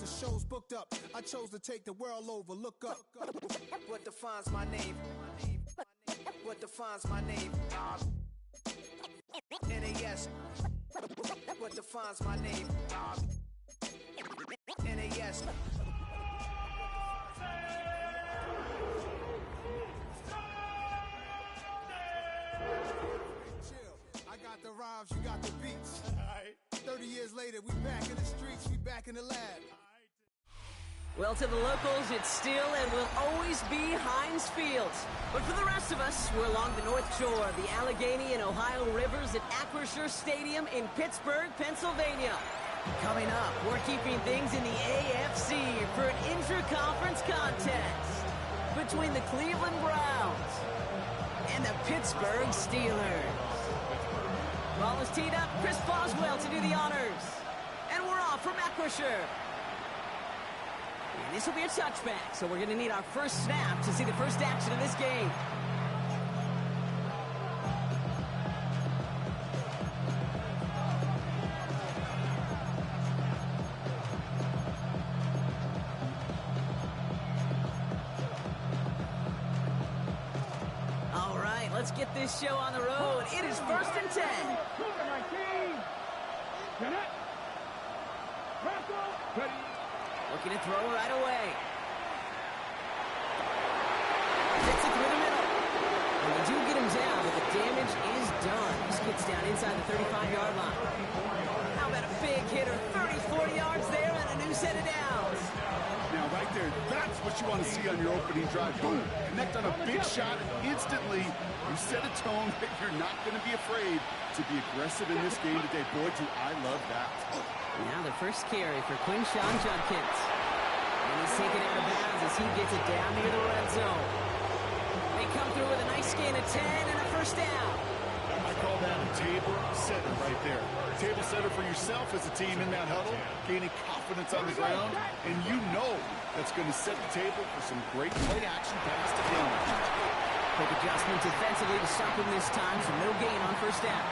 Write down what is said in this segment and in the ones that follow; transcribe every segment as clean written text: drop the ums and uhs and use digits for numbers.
The show's booked up. I chose to take the world over. Look up. What defines my name? What defines my name? NAS. What defines my name? NAS. I got the rhymes, you got the beats. 30 years later, we back in the streets, we back in the lab. Well, to the locals, it's still and will always be Heinz Field. But for the rest of us, we're along the North Shore, the Allegheny and Ohio rivers at Acrisure Stadium in Pittsburgh, Pennsylvania. Coming up, we're keeping things in the AFC for an intra-conference contest between the Cleveland Browns and the Pittsburgh Steelers. Ball is teed up. Chris Boswell to do the honors. And we're off from Acrisure. And this will be a touchback, so we're going to need our first snap to see the first action of this game. All right, let's get this show on the road. It is 1st and 10. Looking to throw right away. Fits it through the middle. And they do get him down, but the damage is done. He skids down inside the 35-yard line. How about a big hitter? 30, 40 yards there and a new set of downs. Now, right there, that's what you want to see on your opening drive. Boom! Connect on a big shot, and instantly you set a tone that you're not going to be afraid to be aggressive in this game today. Boy, do I love that. Now the first carry for Quinshawn Judkins. And he's taken out of bounds as he gets it down near the red zone. They come through with a nice gain of 10 and a first down. I call that a table setter right there. Table setter for yourself as a team in that huddle, gaining confidence on the ground, and you know that's going to set the table for some great play-action pass to the end. Quick adjustment defensively to stop him this time, so no gain on first down.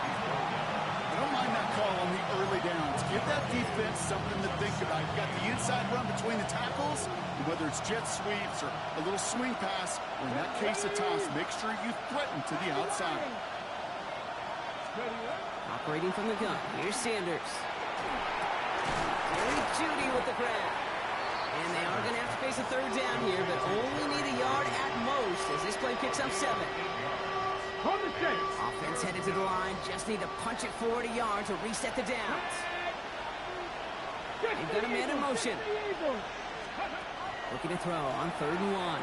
I don't mind that call on the early downs. Give that defense something to think about. You've got the inside run between the tackles, and whether it's jet sweeps or a little swing pass, or in that case a toss, make sure you threaten to the outside. Operating from the gun, here's Sanders. Jerry Jeudy with the grab. And they are going to have to face a third down here, but only need a yard at most as this play picks up 7. Offense headed to the line, just need to punch it 40 yards to reset the downs. They've got a man in motion. Looking to throw on 3rd and 1.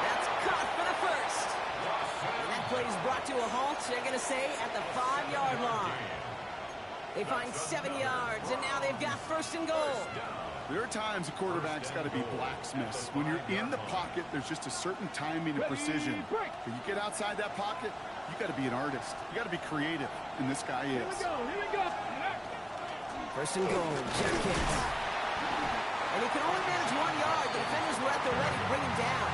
That's caught for the first. And that play is brought to a halt, they're going to say, at the 5-yard line. They find 7 yards, and now they've got 1st and goal. There are times a quarterback's got to be blacksmiths. When you're in the pocket, there's just a certain timing and precision. When you get outside that pocket, you got to be an artist. You got to be creative, and this guy is. Here we go. 1st and goal, Judkins. And he can only manage 1 yard. The defenders were at the ready to bring him down.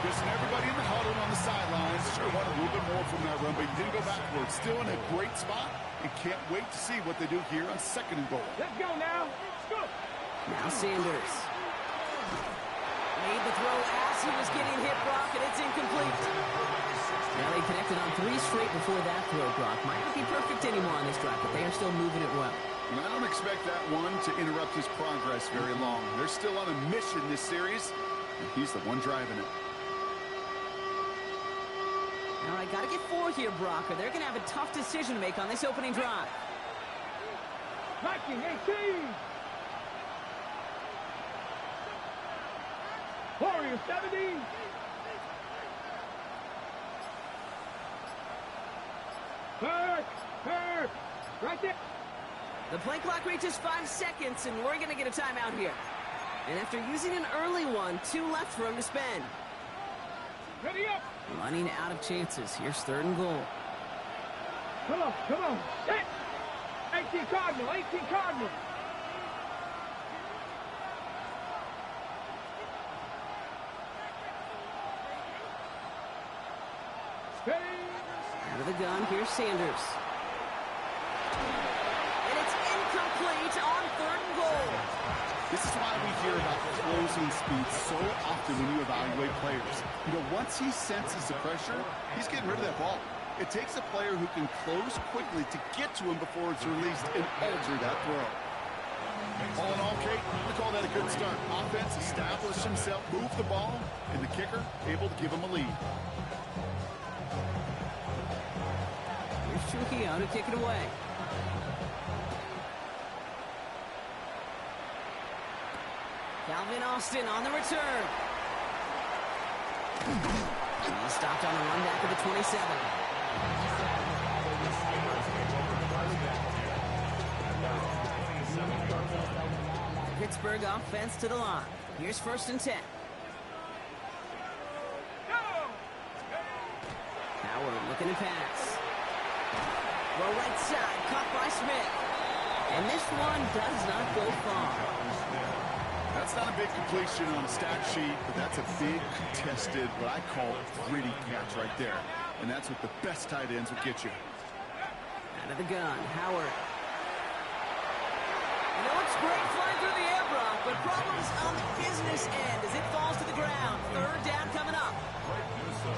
Listen, everybody in the huddle on the sidelines sure want a little bit more from that run, but he didn't go backwards. Still in a great spot, and can't wait to see what they do here on 2nd and goal. Let's go now. Let's go. Now Sanders. Made the throw as he was getting hit, Brock, and it's incomplete. Now they connected on 3 straight before that throw, Brock. Might not be perfect anymore on this drive, but they are still moving it well. And I don't expect that one to interrupt his progress very long. They're still on a mission this series, and he's the one driving it. All right, got to get 4 here, Brock, or they're going to have a tough decision to make on this opening drive. Viking 18. Warrior 70. Hurt. Right there. The play clock reaches 5 seconds, and we're going to get a timeout here. And after using an early one, 2 left for him to spend. Ready up. Running out of chances. Here's 3rd and goal. Come on. Set. 18 Cardinal. Steady. Out of the gun, here's Sanders. And it's incomplete. hear about closing speed so often when you evaluate players. You know, once he senses the pressure, he's getting rid of that ball. It takes a player who can close quickly to get to him before it's released and alter that throw. All in all, Kate, I'm going to call that a good start. Offense established himself, moved the ball, and the kicker able to give him a lead. Here's Trujillo to kick it away. Calvin Austin on the return. He stopped on the run back of the 27. Pittsburgh offense to the line. Here's 1st and 10. Howard looking to pass. Well, right side, caught by Smith. And this one does not go far. That's not a big completion on a stat sheet, but that's a big contested, what I call gritty catch right there. And that's what the best tight ends will get you. Out of the gun, Howard. You know, it's great flying through the air, Brock, but problems on the business end as it falls to the ground. 3rd down coming up.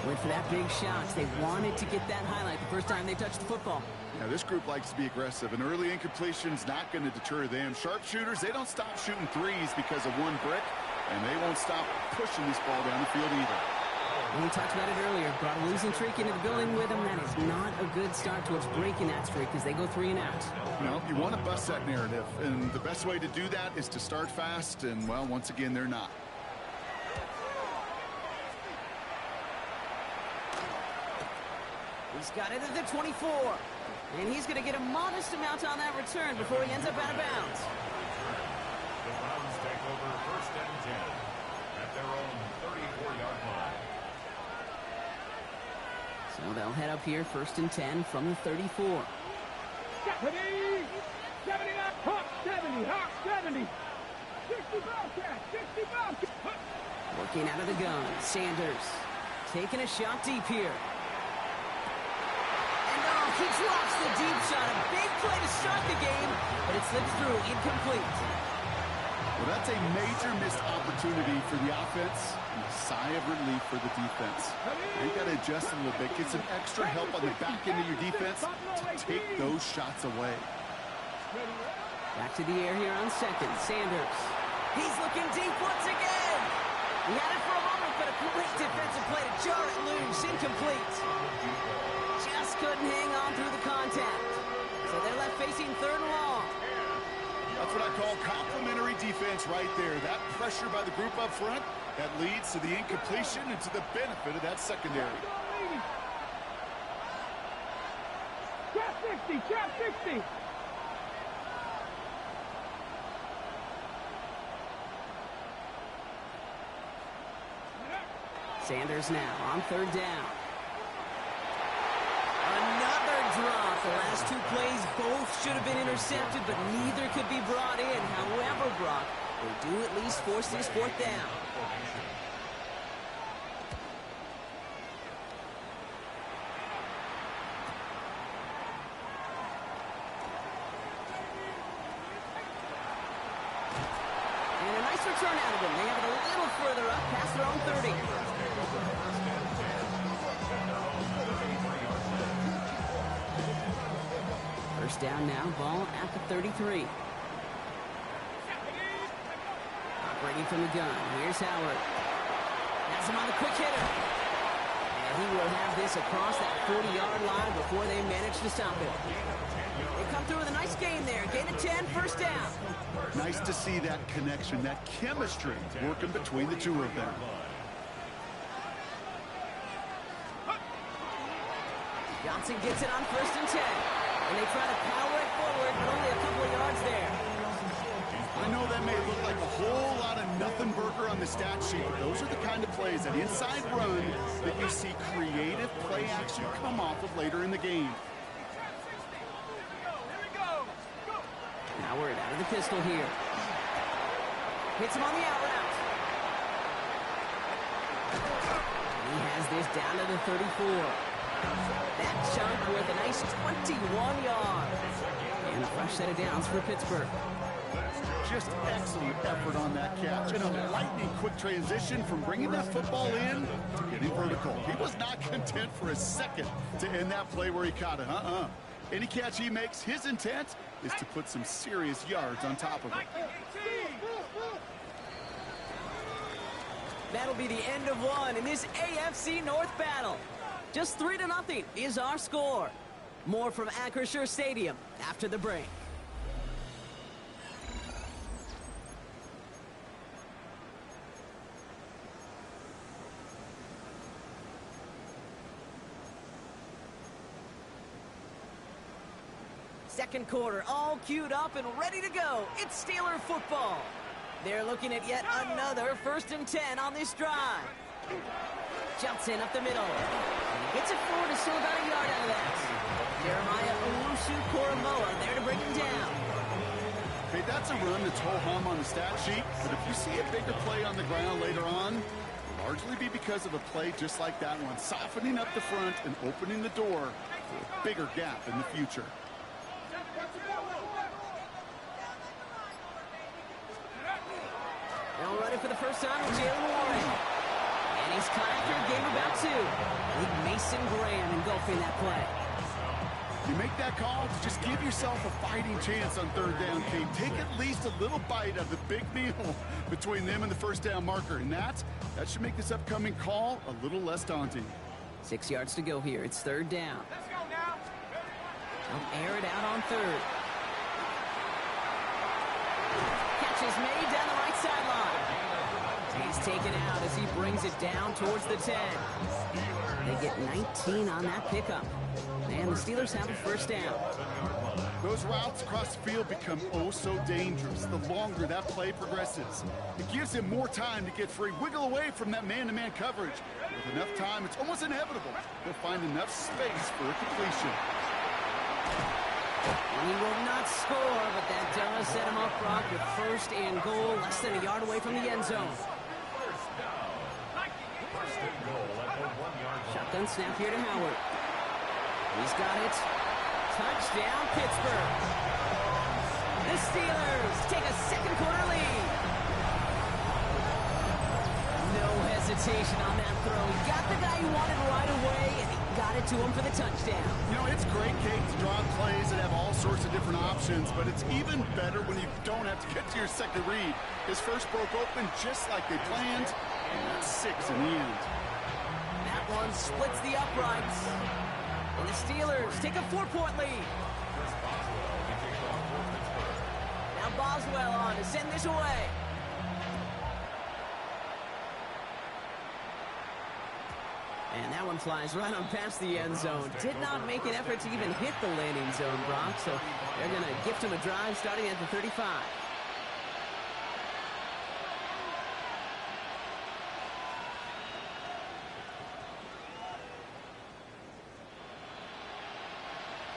Went for that big shot. They wanted to get that highlight the first time they touched the football. Now, this group likes to be aggressive. An early incompletion's not going to deter them. Sharpshooters, they don't stop shooting threes because of one brick, and they won't stop pushing this ball down the field either. And we talked about it earlier. Brought a losing streak into the building with them. That is not a good start towards breaking that streak as they go 3 and out. No, you want to bust that narrative, and the best way to do that is to start fast, and, well, once again, they're not. He's got it at the 24. And he's going to get a modest amount on that return before he ends up out of bounds. The Browns take over 1st and 10 at their own 34-yard line. So they'll head up here 1st and 10 from the 34. 70! 70 Hawk 70! Hawk 70! 60 Bobcat! 60 Bobcat! Working out of the gun. Sanders taking a shot deep here. He drops the deep shot. A big play to start the game, but it slips through incomplete. Well, that's a major missed opportunity for the offense and a sigh of relief for the defense. You got to adjust a little bit, get some extra help on the back end of your defense to take those shots away. Back to the air here on 2nd. Sanders. He's looking deep once again. He had it for a moment, but a great defensive play to jar it loose. Incomplete. Just couldn't hang on through the contact. So they're left facing 3rd and long. That's what I call complimentary defense right there. That pressure by the group up front, that leads to the incompletion and to the benefit of that secondary. Trap 60! Trap 60! Sanders now on 3rd down. Another drop. The last 2 plays both should have been intercepted, but neither could be brought in. However, Brock, they do at least force this 4th down. And a nice return out of them. They have it a little further up past their own 30. First down now, ball at the 33. Operating from the gun, here's Howard. Has him on the quick hitter. And he will have this across that 40-yard line before they manage to stop him. They come through with a nice gain there. Gain of 10, first down. Nice to see that connection, that chemistry working between the two of them. Johnson gets it on 1st and 10. And they try to power it forward, but only a couple of yards there. I know that may look like a whole lot of nothing burger on the stat sheet, but those are the kind of plays, that inside run, that you see creative play action come off of later in the game. Howard out of the pistol here. Hits him on the out route. He has this down to the 34. That chunk with a nice 21 yards. And a fresh set of downs for Pittsburgh. just excellent effort on that catch. And a lightning quick transition from bringing that football in to getting vertical. He was not content for a second to end that play where he caught it. Any catch he makes, his intent is to put some serious yards on top of it. That'll be the end of one in this AFC North battle. Just 3-0 is our score. More from Acrisure Stadium after the break. Second quarter, all queued up and ready to go. It's Steeler football. They're looking at yet another 1st and 10 on this drive. Jumps in up the middle. And he gets it forward, is still about a yard out of that. Jeremiah Owusu-Koramoah there to bring him down. Okay, that's a run that's ho-hum on the stat sheet, but if you see a bigger play on the ground later on, it'll largely be because of a play just like that one, softening up the front and opening the door for a bigger gap in the future. They'll run it for the first time with Jalen Warren. And he's caught after a game about 2. With Mason Graham engulfing that play. You make that call to just give yourself a fighting chance on 3rd down, Kate. Take at least a little bite of the big meal between them and the 1st down marker. And that should make this upcoming call a little less daunting. 6 yards to go here. It's 3rd down. Let's go now. They'll air it out on 3rd. Catch is made down the right sideline. He's taken out as he brings it down towards the 10. They get 19 on that pickup. And the Steelers have a 1st down. Those routes across the field become oh so dangerous the longer that play progresses. It gives him more time to get free, wiggle away from that man-to-man coverage. With enough time, it's almost inevitable he'll find enough space for a completion. And he will not score, but that does set him up, Brock, with 1st and goal, less than a yard away from the end zone. Shotgun snap here to Howard. He's got it. Touchdown, Pittsburgh. The Steelers take a second quarter lead. No hesitation on that throw. He got the guy he wanted right away, and he got it to him for the touchdown. You know, it's great, Kate, to draw plays that have all sorts of different options, but it's even better when you don't have to get to your second read. His first broke open just like they planned, and that's 6 in the end. That one splits the uprights. And the Steelers take a 4-point lead. Now Boswell on to send this away. And that one flies right on past the end zone. Did not make an effort to even hit the landing zone, Brock. So they're going to gift him a drive starting at the 35.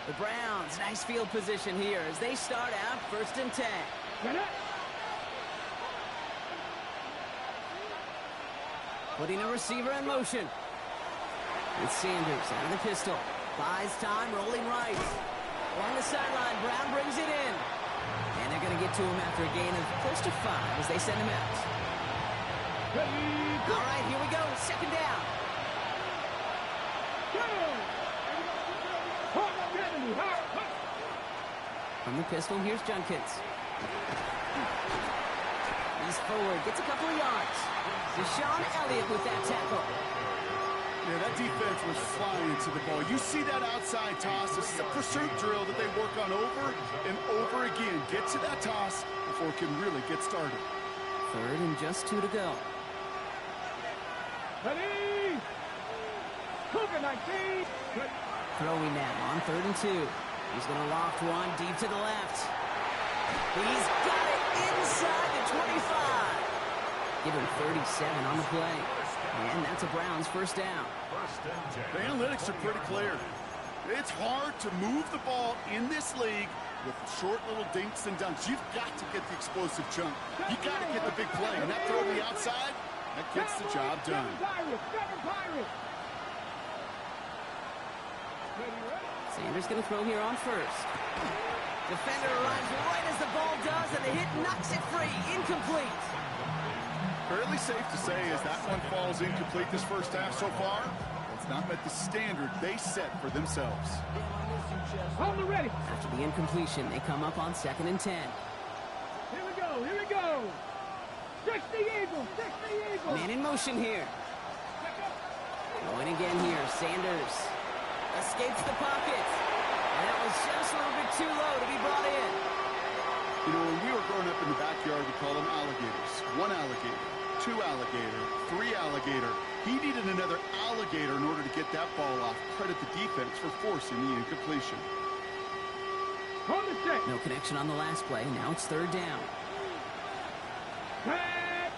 The Browns, nice field position here as they start out 1st and 10. Putting a receiver in motion. It's Sanders out of the pistol. Buys time, rolling right. Along the sideline, Brown brings it in. And they're going to get to him after a gain of close to 5 as they send him out. All right, here we go. 2nd down. From the pistol, here's Junkins. He's forward, gets a couple of yards. Deshaun Elliott with that tackle. Yeah, that defense was flying to the ball. You see that outside toss. This is a pursuit drill that they work on over and over again. Get to that toss before it can really get started. 3rd and just 2 to go. Ready? Cougar 19. Throwing that on 3rd and 2. He's going to loft one deep to the left. He's got it inside the 25. Give him 37 on the play. And that's a Browns 1st down. The analytics are pretty clear. It's hard to move the ball in this league with short little dinks and dunks. You've got to get the explosive chunk. You got to get the big play. And that throw to the outside, that gets the job done. Sanders going to throw here on 1st. Defender arrives right as the ball does, and the hit knocks it free. Incomplete. Fairly safe to say as that one falls incomplete this first half so far, it's not met the standard they set for themselves. Hold it ready. After the incompletion, they come up on 2nd and 10. Here we go, here we go. 60 Eagles, 60 Eagles. Man in motion here. Going again here, Sanders escapes the pocket. And that was just a little bit too low to be brought in. You know, when we were growing up in the backyard, we call them alligators. 1 alligator, 2 alligator, 3 alligator. He needed another alligator in order to get that ball off. Credit the defense for forcing the incompletion. Hold the set. No connection on the last play. Now it's 3rd down. Pat.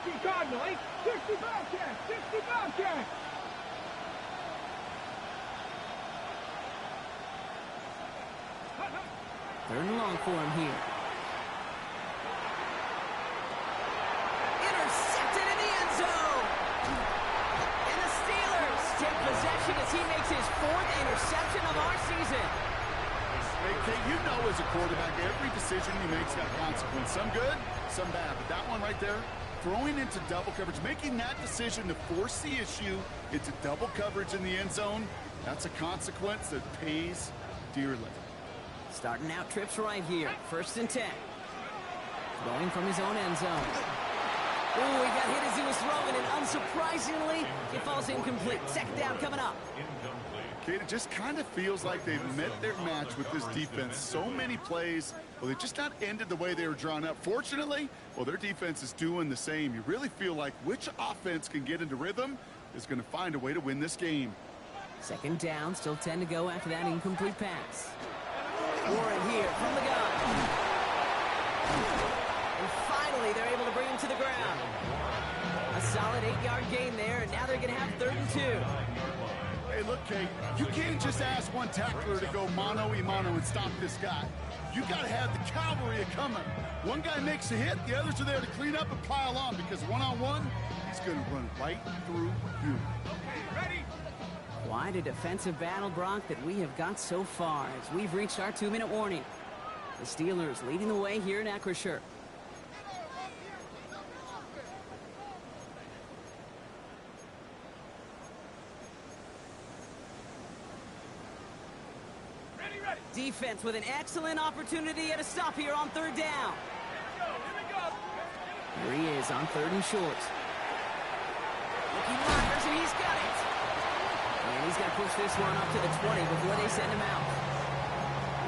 18 Cardinal, 60 Bobcat, 60 Bobcat. Third and long for him here. Intercepted in the end zone. And the Steelers take possession as he makes his 4th interception of our season. Hey, you know as a quarterback, every decision he makes got consequence. Some good, some bad. But that one right there, throwing into double coverage, making that decision to force the issue into double coverage in the end zone, that's a consequence that pays dearly. Starting out trips right here. 1st and 10. Throwing from his own end zone. Ooh, he got hit as he was throwing, and unsurprisingly, it falls incomplete. 2nd down coming up. Kate, it just kind of feels like they've met their match with this defense. So many plays, well, they just not ended the way they were drawn up. Fortunately, well, their defense is doing the same. You really feel like which offense can get into rhythm is going to find a way to win this game. 2nd down, still 10 to go after that incomplete pass. Warren here from the gun. And finally, they're able to bring him to the ground. A solid 8-yard gain there, and now they're going to have 3rd and 2. Hey, look, Kate, you can't just ask one tackler to go mano-a-mano and stop this guy. You got to have the cavalry coming. One guy makes a hit, the others are there to clean up and pile on, because one-on-one, he's going to run right through you. Okay, ready? Quite a defensive battle, Brock, that we have got so far as we've reached our 2-minute warning. The Steelers leading the way here in Acrisure. Defense with an excellent opportunity at a stop here on 3rd down. Here he is on 3rd and short. Looking Myers, and he's got it. And he's got to push this one up to the 20 before they send him out.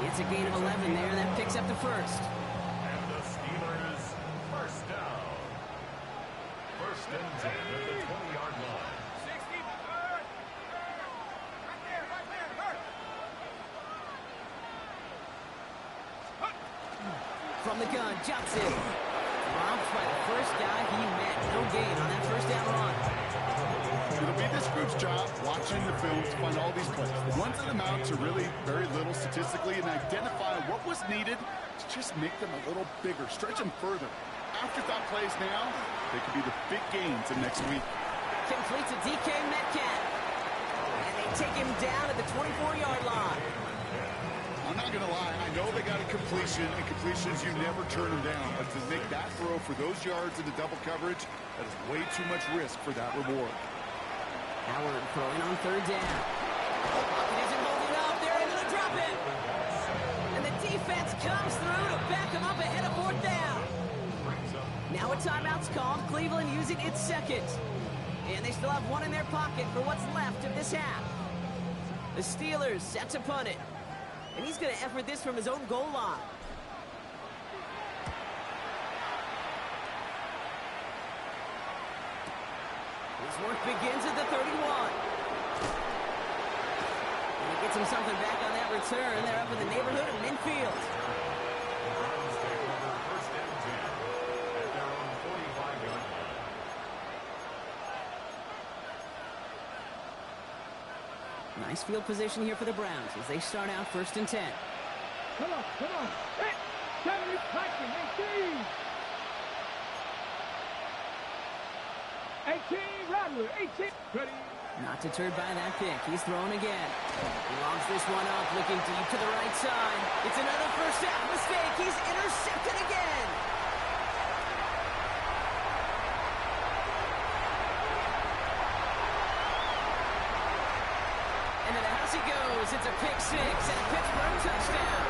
It's a gain of 11 there, and that picks up the 1st. And the Steelers, 1st down. 1st and 10 at the 20-yard line. 60, right there, hurt. From the gun, Johnson. Dropped by the first guy he met. No gain on that 1st down run. It'll be this group's job watching the film to find all these plays. The ones that amount to really very little statistically and identify what was needed to just make them a little bigger, stretch them further. Afterthought plays now, they could be the big gains in next week. Complete to DK Metcalf. And they take him down at the 24-yard line. I'm not going to lie, I know they got a completion, and completions, you never turn them down. But to make that throw for those yards into double coverage, that is way too much risk for that reward. Howard throwing on 3rd down. Pocket isn't holding up. They're able to drop it. And the defense comes through to back him up ahead of 4th down. Now a timeout's called. Cleveland using its 2nd. And they still have one in their pocket for what's left of this half. The Steelers set to punt it. And he's going to effort this from his own goal line. His work begins at the 31. And he gets him something back on that return. They're up in the neighborhood of midfield. The Browns take over 1st and 10 at their own 45-yard line. Nice field position here for the Browns as they start out 1st and 10. Come on. Hit. 70, Paxton, 18. 18, Rattler, 18. Ready. Not deterred by that pick. He's throwing again. He lobs this one up, looking deep to the right side. It's another 1st down mistake. He's intercepted That's a pick six and a Pittsburgh touchdown.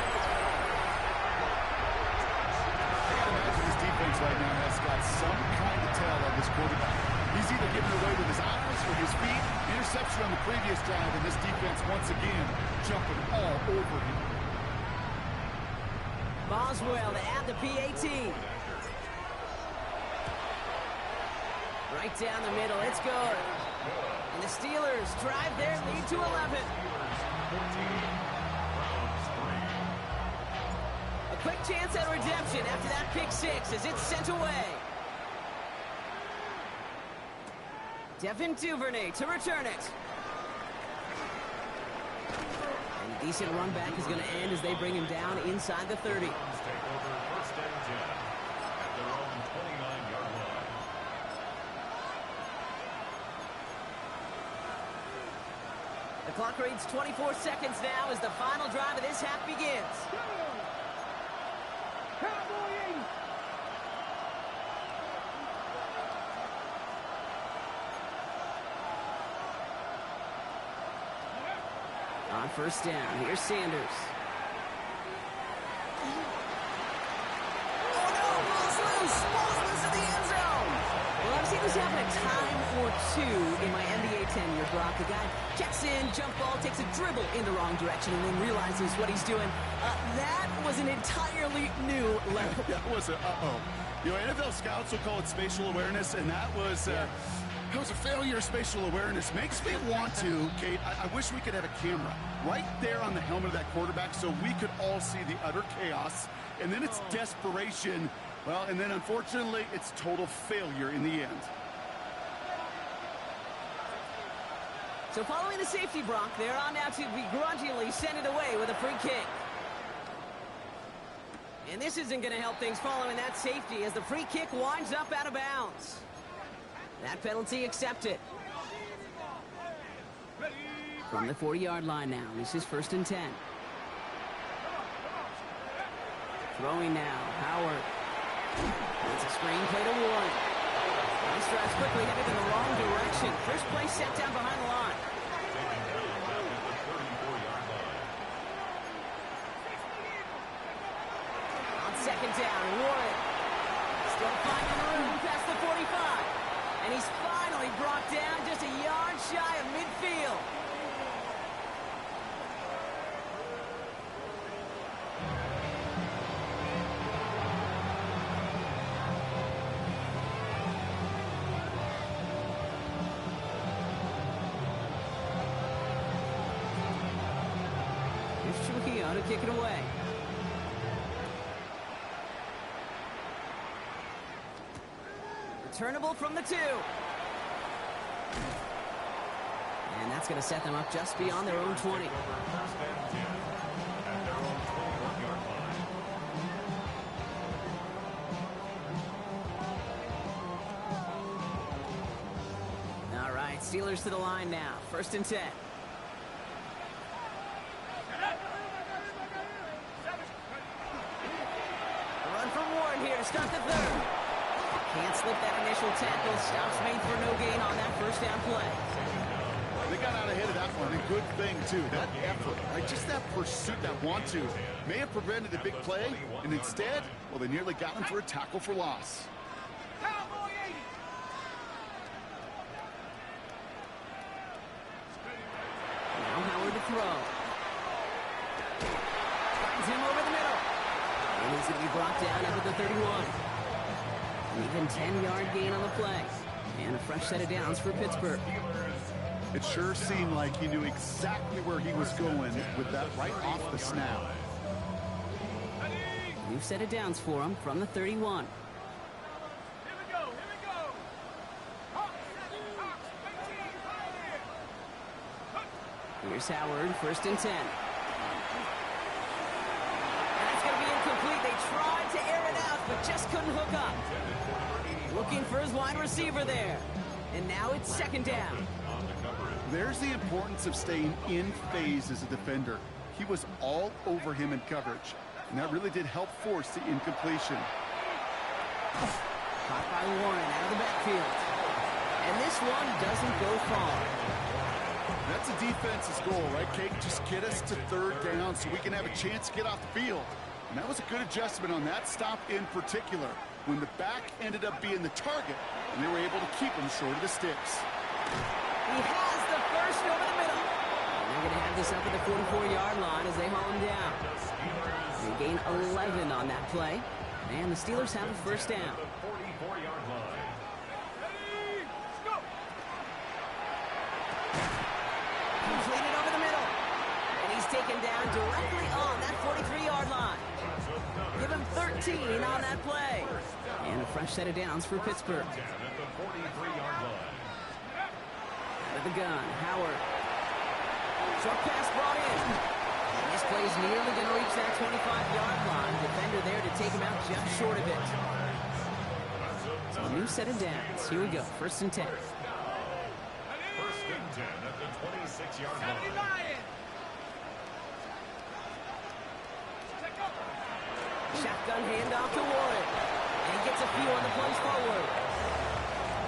I gotta imagine this defense right now has got some kind of tell on this quarterback. He's either giving it away with his eyes or his feet. Interception on the previous drive, and this defense once again jumping all over him. Boswell to add the PAT. Right down the middle, it's good. And the Steelers drive their lead to 11. A quick chance at redemption after that pick six as it's sent away. Devin Duvernay to return it. And a decent run back is going to end as they bring him down inside the 30. Take over first and 10 at their own 29-yard line. The clock reads 24 seconds now as the final drive of this half begins. Cowboy 80. On first down, here's Sanders. Oh no, ball's loose in the end zone. Well, I've seen this happen a time or two in my NBA tenure, Brock. The guy checks in, jump ball, takes a dribble in the wrong direction, and then realizes what he's doing. That was an entirely new level. That was a uh-oh. You know, NFL scouts will call it spatial awareness, and that was a failure of spatial awareness. Makes me want to, Kate, I wish we could have a camera right there on the helmet of that quarterback so we could all see the utter chaos. And then it's desperation. Well, and then unfortunately, it's total failure in the end. So following the safety, Brock, they're on now to begrudgingly send it away with a free kick. And this isn't going to help things following that safety as the free kick winds up out of bounds. That penalty accepted. From the 40-yard line now, this is first and 10. Throwing now, Howard. It's a screen play to Warren. Nice drives quickly headed in the wrong direction. First play set down behind the line. On second down, Warren. Still finding room past the 45. And he's finally brought down just a yard shy of midfield. Here's Trujillo to kick it away. Returnable from the 2. And that's going to set them up just beyond their own 20. All right, Steelers to the line now. First and 10. A run from Warren here to start the third. Can't slip that initial tackle. Stops made for no gain on that first down play. They got out ahead of that one. A good thing, too. That effort, right? Just that pursuit, that want-to, may have prevented the big play, and instead, well, they nearly got him for a tackle for loss. Cowboy 80. Now Howard to throw. Finds him over the middle. And he's going to be brought down up at the 31. An even 10-yard gain on the play. And a fresh set of downs for Pittsburgh. It sure seemed like he knew exactly where he was going with that right off the snap. New set of downs for him from the 31. Here we go. Here's Howard, first and 10. And that's going to be incomplete. They tried to air it out, but just couldn't hook up. Looking for his wide receiver there. And now it's second down. There's the importance of staying in phase as a defender. He was all over him in coverage, and that really did help force the incompletion. Caught by Warren out of the backfield. And this one doesn't go far. That's the defense's goal, right, Kate? Just get us to third down so we can have a chance to get off the field. And that was a good adjustment on that stop in particular, when the back ended up being the target, and they were able to keep him short of the sticks. He has the first over the middle. And they're going to have this up at the 44-yard line as they haul him down. They gain 11 on that play, and the Steelers have a first down. 44-yard line. Completed over the middle. And he's taken down directly on that 43-yard line. Give him 13 on that play. And a fresh set of downs for Pittsburgh. At the 43-yard line. Out of the gun, Howard. Short pass brought in. And this play is nearly going to reach that 25-yard line. Defender there to take him out just short of it. So a new set of downs. Here we go. First and 10. First and 10 at the 26-yard line. Shotgun handoff to Warren. And he gets a few on the plays forward.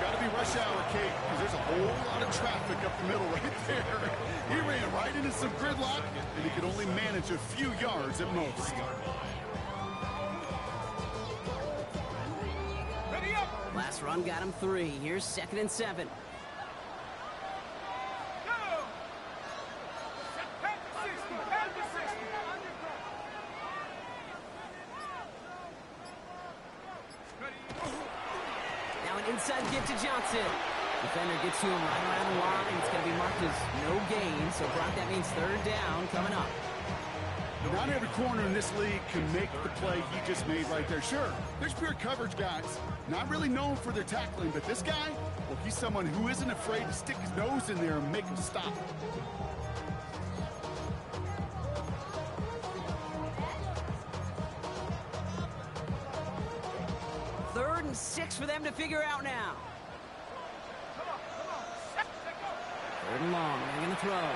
Got to be rush hour, Kate, because there's a whole lot of traffic up the middle right there. He ran right into some gridlock, and he could only manage a few yards at most. Last run got him 3. Here's 2nd and 7. Now an inside give to Johnson. Defender gets to him right around the line. It's going to be marked as no gain. So, Brock, that means third down coming up. Not every corner in this league can make the play he just made right there. Sure, there's pure coverage guys, not really known for their tackling, but this guy, well, he's someone who isn't afraid to stick his nose in there and make him stop. Third and 6 for them to figure out now. Third and long. They're going to throw.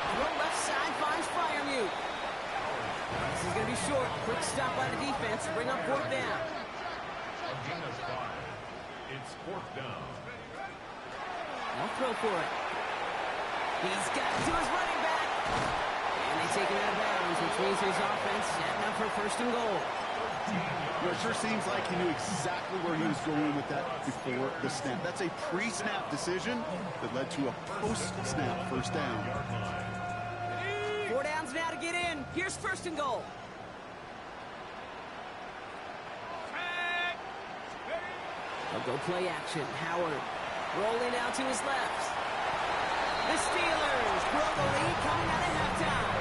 Throw left side finds Freiermuth. This is going to be short. Quick stop by the defense to bring up fourth down. Again a 5. It's fourth down. They'll throw for it. He's got it to his running back. And they take him out of bounds, which means his offense setting up for first and goal. Well, it sure seems like he knew exactly where he was going with that before the snap. That's a pre-snap decision that led to a post-snap first down. 4 downs now to get in. Here's first and goal. They'll go play action. Howard rolling out to his left. The Steelers grow the lead coming out of halftime.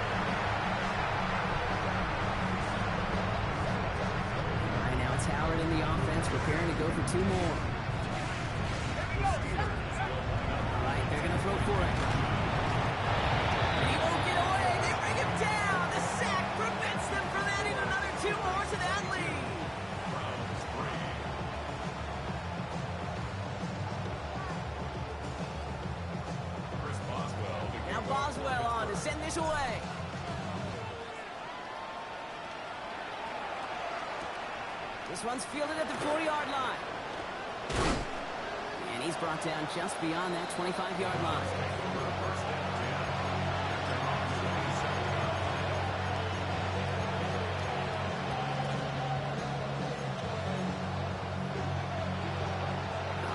All right, now it's Howard in the offense preparing to go for 2 more. All right, they're going to throw for it. He won't get away. They bring him down. The sack prevents them from adding another 2 more to that lead. Now Boswell on to send this away. This one's fielded at the 40-yard line. And he's brought down just beyond that 25-yard line.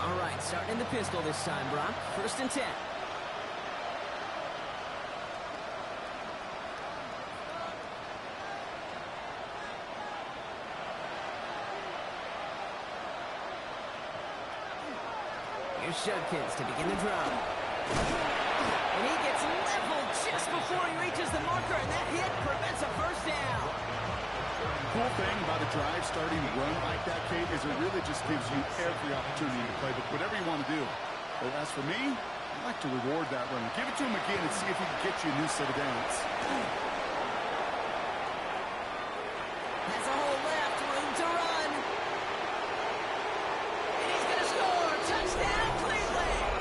All right, starting in the pistol this time, Brock. First and 10. Here's Judkins to begin the drive. And he gets leveled just before he reaches the marker, and that hit prevents a first down. Cool thing about a drive starting to run like that, Kate, is it really just gives you every opportunity to play whatever you want to do. But as for me, I like to reward that run. Give it to him again and see if he can get you a new set of downs. Has a hole left, room to run. And he's going to score. Touchdown, Cleveland.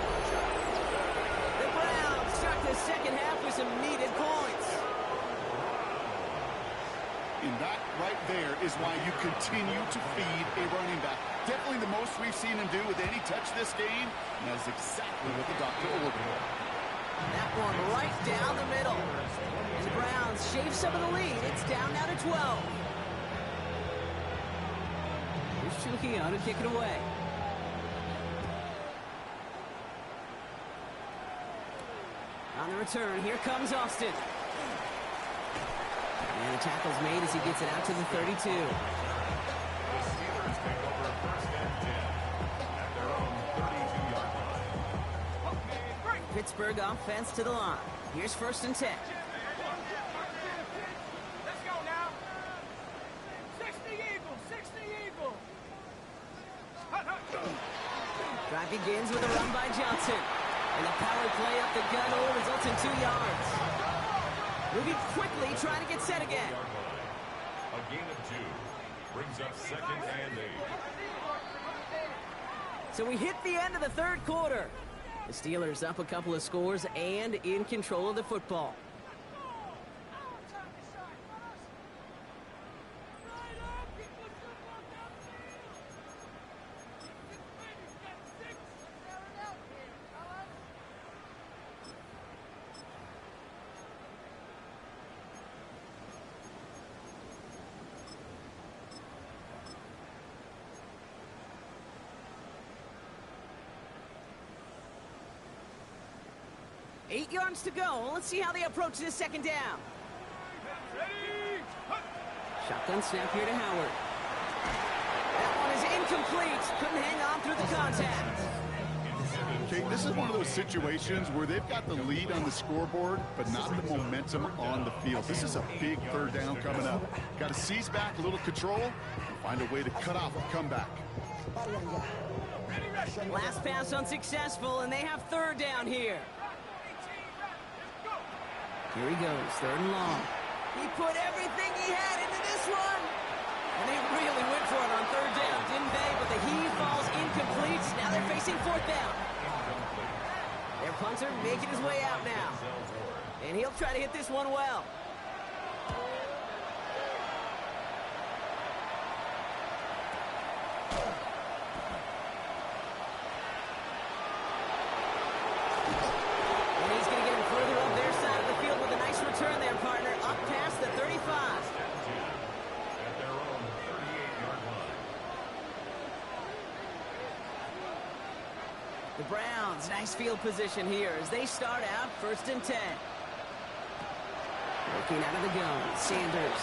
The Browns start the second half with some needed points. And that right there is why you continue to feed a running back. Definitely the most we've seen him do with any touch this game. And that is exactly what the doctor ordered. That one right down the middle. And the Browns shave some of the lead. It's down now to 12. Here's Trujillo to kick it away. On the return, here comes Austin. And the tackle's made as he gets it out to the 32. The Steelers take over first and 10 at their own 32-yard line. Pittsburgh offense to the line. Here's first and 10. Let's go now. 60 Eagles, 60 Eagles. Drive begins with a run by Johnson. And the power play up the gun only results in 2 yards. Moving quickly, trying to get set again. A gain of 2 brings up second and 8. So we hit the end of the third quarter. The Steelers up a couple of scores and in control of the football. Eight yards to go. Let's see how they approach this second down. Shotgun snap here to Howard. That one is incomplete. Couldn't hang on through the contact. Okay, this is one of those situations where they've got the lead on the scoreboard, but not the momentum on the field. This is a big third down coming up. Got to seize back a little control and find a way to cut off a comeback. Last pass unsuccessful, and they have third down here. Here he goes, third and long. He put everything he had into this one. And they really went for it on third down, didn't they? But the heave falls incomplete. Now they're facing fourth down. Their punter making his way out now. And he'll try to hit this one well. The Browns, nice field position here as they start out first and 10. Looking out of the gun, Sanders.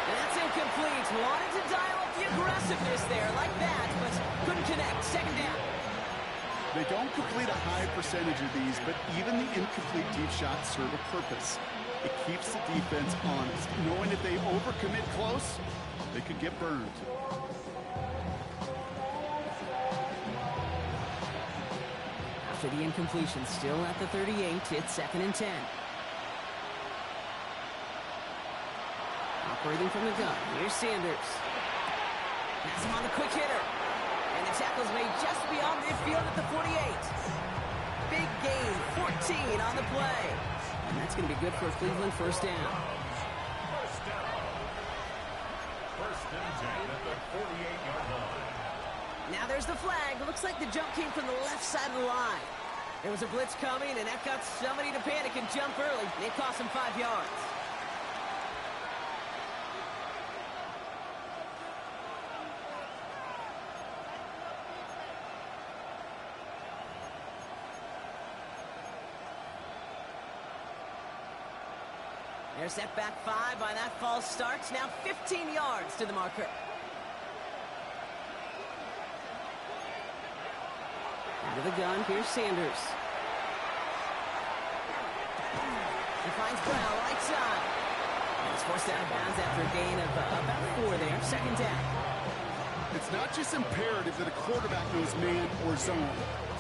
And that's incomplete. Wanted to dial up the aggressiveness there like that, but couldn't connect. Second down. They don't complete a high percentage of these, but even the incomplete deep shots serve a purpose. It keeps the defense honest, knowing if they overcommit close, they could get burned. After the incompletion, still at the 38, it's second and 10. Operating from the gun, here's Sanders. Pass him on the quick hitter. And the tackle's made just beyond midfield at the 48. Big gain, 14 on the play. And that's going to be good for Cleveland first down. First and 10 at the 48-yard line. Now there's the flag. Looks like the jump came from the left side of the line. There was a blitz coming, and that got somebody to panic and jump early. It cost him 5 yards. They're set back 5 by that false start. Now 15 yards to the marker. Out of the gun, here's Sanders. He finds Brown right side. And he's forced out of bounds after a gain of about 4 there. Second down. It's not just imperative that a quarterback knows man or zone.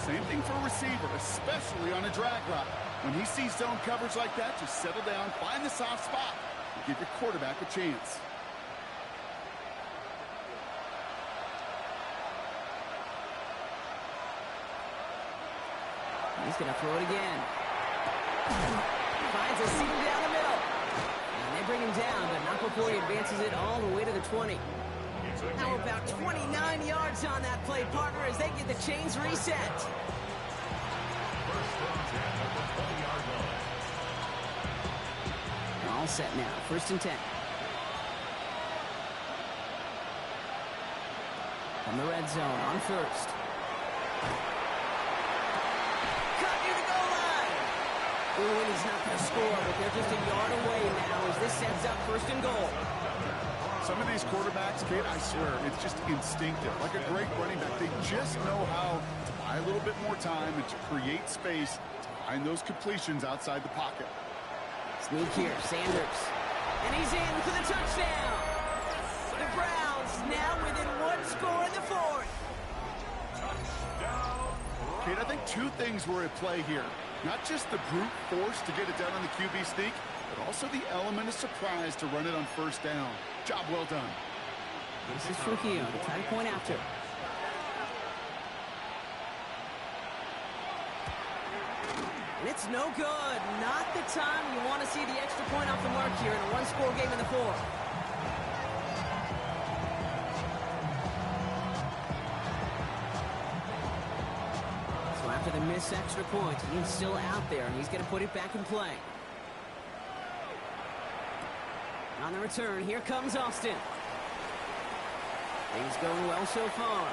Same thing for a receiver, especially on a drag route. When he sees zone coverage like that, just settle down, find the soft spot, and give your quarterback a chance. He's going to throw it again. Finds a seam down the middle. And they bring him down, but not before he advances it all the way to the 20. How about 29 yards on that play, partner, as they get the chains reset. All set now. 1st and 10. From the red zone on 1st. Cut near the goal line. Ooh, and he's not going to score, but they're just a yard away now as this sets up 1st and goal. Some of these quarterbacks, Kate, I swear, it's just instinctive. Like a great running back, they just know how to buy a little bit more time and to create space to find those completions outside the pocket. Sneak here, Sanders. And he's in for the touchdown. The Browns now within 1 score in the 4th. Kate, I think 2 things were at play here. Not just the brute force to get it done on the QB sneak, but also the element of surprise to run it on 1st down. Job well done. This is Trujillo to try to point after. And it's no good. Not the time you want to see the extra point off the mark here in a 1-score game in the 4th. So after the missed extra point, he's still out there, and he's going to put it back in play. On the return, here comes Austin. Things going well so far.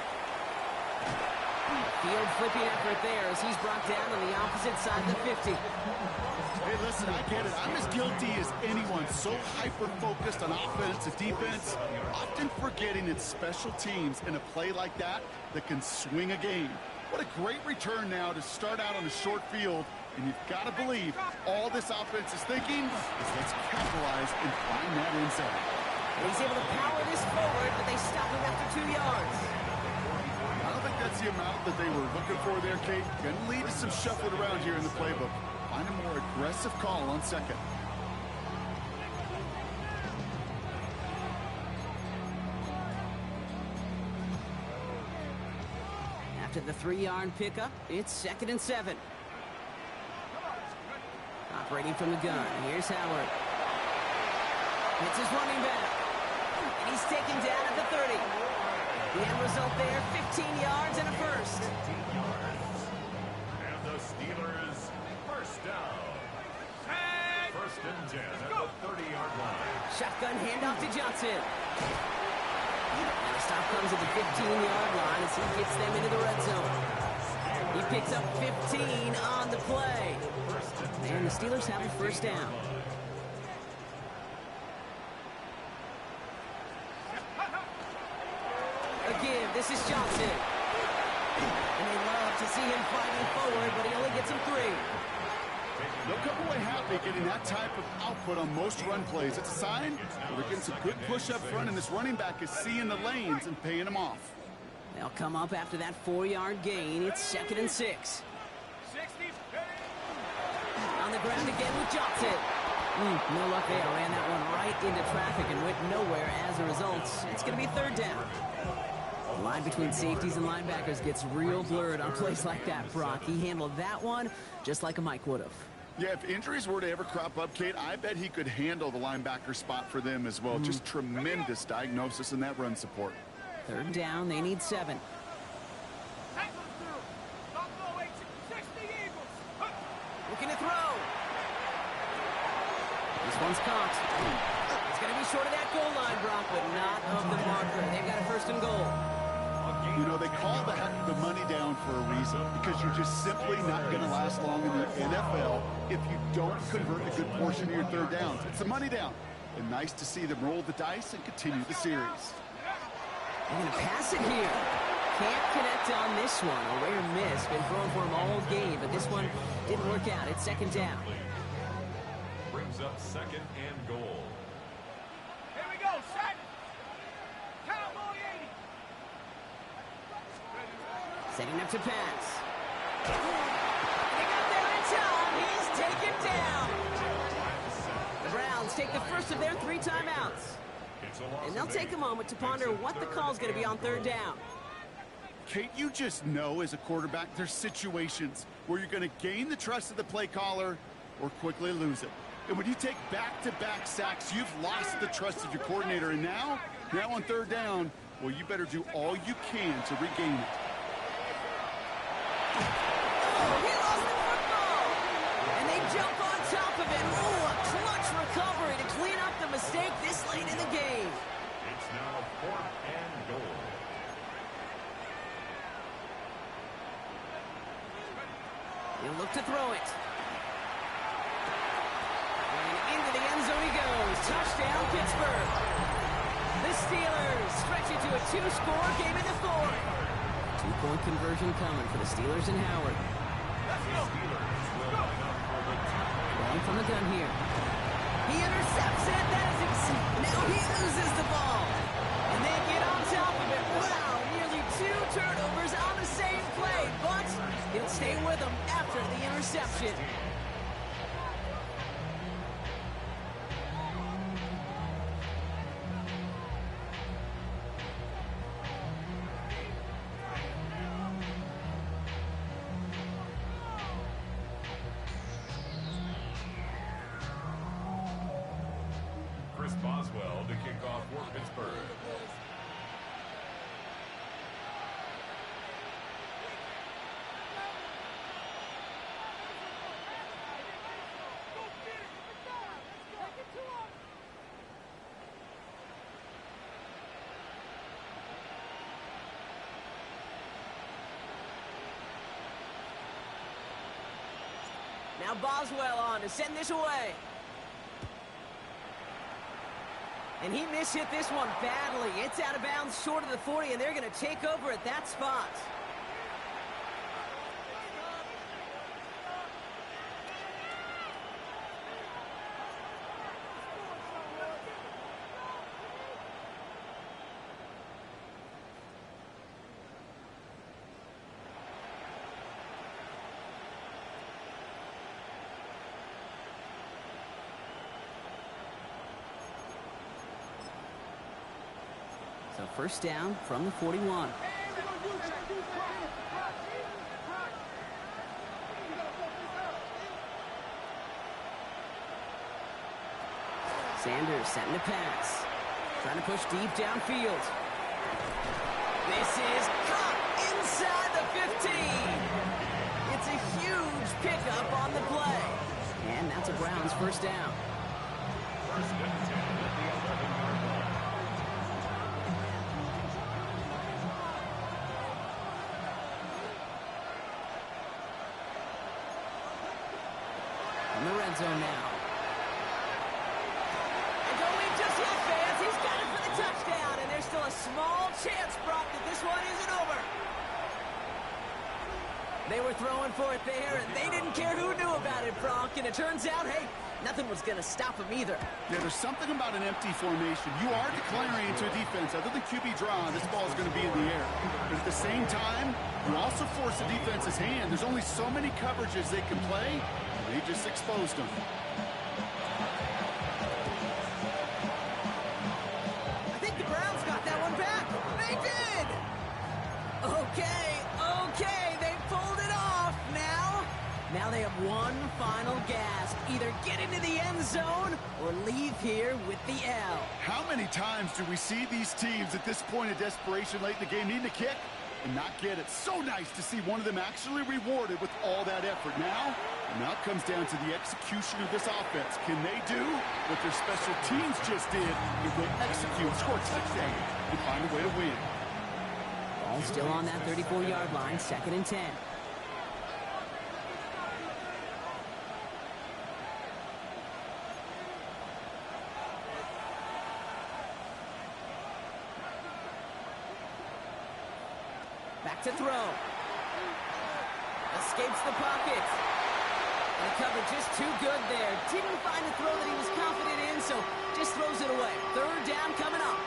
Field flipping effort there as he's brought down on the opposite side of the 50. Hey, listen, I get it. I'm as guilty as anyone. So hyper-focused on offense and defense, often forgetting it's special teams in a play like that can swing a game. What a great return now to start out on a short field. And you've got to believe all this offense is thinking is let's capitalize and find that inside. He's able to power this forward, but they stop him after 2 yards. I don't think that's the amount that they were looking for there, Kate. Going to lead to some shuffling around here in the playbook. Find a more aggressive call on 2nd. After the 3-yard pickup, it's 2nd and 7. Operating from the gun, here's Howard. It's his running back. And he's taken down at the 30. The end result there, 15 yards and a 1st. And the Steelers, 1st down. 1st and 10 at the 30-yard line. Shotgun handoff to Johnson. Now the stop comes at the 15-yard line as he gets them into the red zone. He picks up 15 on the play. And the Steelers have a 1st down. A give. This is Johnson. And they love to see him fighting forward, but he only gets him 3. They'll come away happy getting that type of output on most run plays. It's a sign that they're getting some good push up front, and this running back is seeing the lanes and paying them off. They'll come up after that 4-yard gain. It's 2nd and 6. On the ground again with Johnson. No luck there. Ran that one right into traffic and went nowhere as a result. It's going to be 3rd down. The line between safeties and linebackers gets real blurred on plays like that, Brock. He handled that one just like a Mike would have. Yeah, if injuries were to ever crop up, Kate, I bet he could handle the linebacker spot for them as well. Just tremendous diagnosis in that run support. 3rd down, they need 7. Looking to throw. This one's caught. It's going to be short of that goal line, Brock, but not of the marker. They've got a 1st and goal. You know, they call that the money down for a reason, because you're just simply not going to last long in the NFL if you don't convert a good portion of your 3rd downs. It's a money down. And nice to see them roll the dice and continue the series. They're going to pass it here. Can't connect on this one. A rare miss. Been thrown for him all game, but this one didn't work out. It's 2nd down. Brings up 2nd and goal. Here we go, set. Cowboy 80. Setting up to pass. They got there in time. He's taken down. The Browns take the first of their 3 timeouts. And they'll take a moment to ponder what the call is going to be on 3rd down. Kate, you just know as a quarterback there's situations where you're going to gain the trust of the play caller or quickly lose it. And when you take back-to-back sacks, you've lost the trust of your coordinator. And now on third down, well, you better do all you can to regain it. Oh, he lost the football. And they jump on top of it. Oh, a clutch recovery to clean up the mistake this late in the game. It's now 4th and goal. He'll look to throw it. And into the end zone he goes. Touchdown, Pittsburgh. The Steelers stretch it to a 2-score game in the 4th. 2-point conversion coming for the Steelers and Howard. Going from the gun here. He intercepts it. Now he loses the ball. And they get on top of it. Wow, nearly 2 turnovers on the same play. But he'll stay with them after the interception. Chris Boswell to kick off for Pittsburgh. Now Boswell on to send this away. And he mishit this one badly. It's out of bounds short of the 40, and they're going to take over at that spot. So first down from the 41. Sanders setting to pass. Trying to push deep downfield. This is caught inside the 15. It's a huge pickup on the play. And that's a Browns first down. First and 10 at the 11-yard line. In the red zone now. And going just yet, fans. He's got it for the touchdown, and there's still a small chance, Brock, that this one isn't over. They were throwing for it there, and they didn't care who knew about it, Brock. And it turns out, hey, nothing was going to stop him either. Yeah, there's something about an empty formation. You are declaring into a defense. Other than QB draw, this ball is going to be in the air. But at the same time, you also force the defense's hand. There's only so many coverages they can play. They just exposed them. I think the Browns got that one back. They did! Okay, they pulled it off now. Now they have one final gasp. Either get into the end zone or leave here with the L. How many times do we see these teams at this point of desperation late in the game needing a kick and not get it? So nice to see one of them actually rewarded with all that effort. Now it comes down to the execution of this offense. Can they do what their special teams just did and go execute, score a touchdown, and find a way to win? Ball still on that 34-yard line, 2nd and 10. Back to throw. Escapes the pocket. And the cover just too good there. Didn't find a throw that he was confident in, so just throws it away. 3rd down coming up.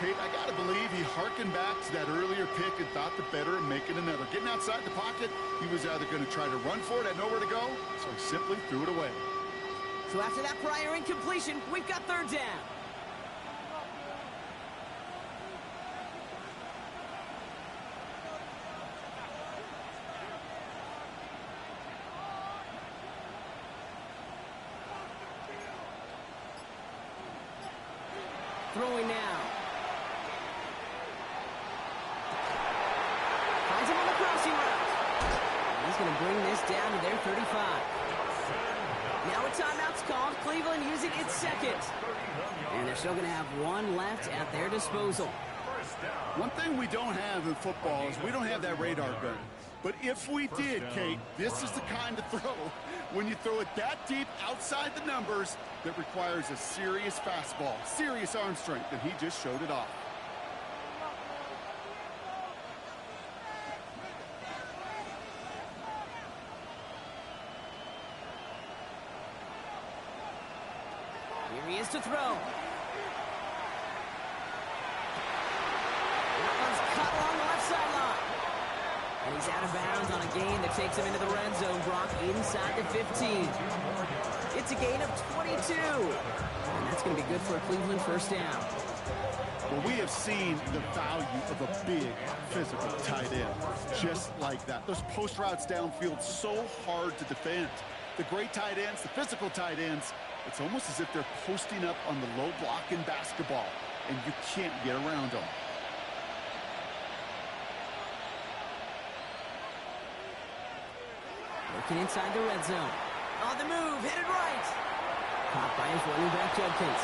Kate, I got to believe he hearkened back to that earlier pick and thought the better of making another. Getting outside the pocket, he was either going to try to run for it, had nowhere to go, so he simply threw it away. So after that prior incompletion, we've got 3rd down. throwing now. Finds him on the crossing route. He's going to bring this down to their 35. Now a timeout's called. Cleveland using its second. And they're still going to have one left at their disposal. One thing we don't have in football is we don't have that radar gun. But if we did, Kate, this is the kind of throw, when you throw it that deep outside the numbers, that requires a serious fastball, serious arm strength, and he just showed it off. Here he is to throw. That one's cut along the left sideline. And he's out of bounds on a gain that takes him into the red zone, Brock, inside the 15. It's a gain of 22. And that's going to be good for a Cleveland first down. Well, we have seen the value of a big, physical tight end. Just like that. Those post routes downfield, so hard to defend. The great tight ends, the physical tight ends, it's almost as if they're posting up on the low block in basketball, and you can't get around them. Working inside the red zone. On the move, headed right. Caught by his running back, Judkins.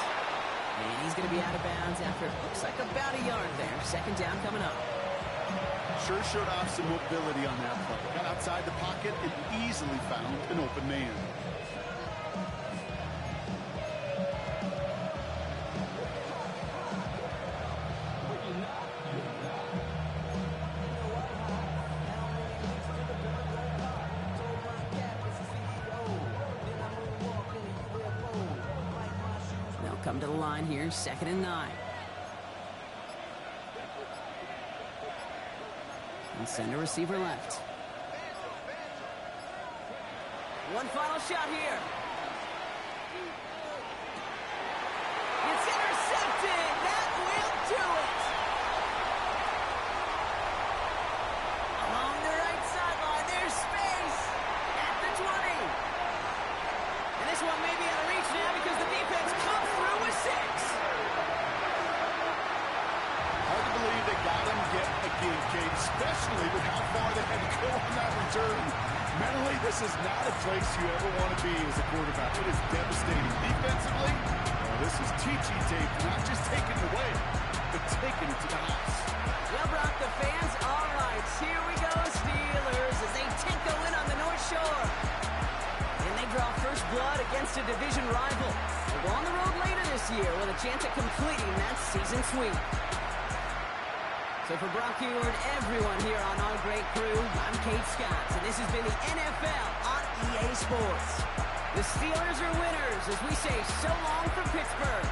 And he's going to be out of bounds after it looks like about a yard there. Second down coming up. Sure showed off some mobility on that play. Got outside the pocket and easily found an open man. Come to the line here, 2nd and 9. And send a receiver left. One final shot here. It's intercepted. That will do it. Along the right sideline, there's space at the 20. And this one may be out of reach now because the defense comes through with 6. Hard to believe they got him yet again, Kate, especially with how far they had to go on that return. Mentally, this is not a place you ever want to be as a quarterback. It is devastating. Defensively, this is teaching tape, not just taking it away, but taking it to the house. Well, Brock, the fans, all right. Here we go, Steelers, as they tinkle in on the North Shore. And they draw first blood against a division rival. They'll go on the road later this year with a chance at completing that season sweep. So for Brock Heward, everyone here on our great crew, I'm Kate Scott, and this has been the NFL on EA Sports. The Steelers are winners as we say so long from Pittsburgh.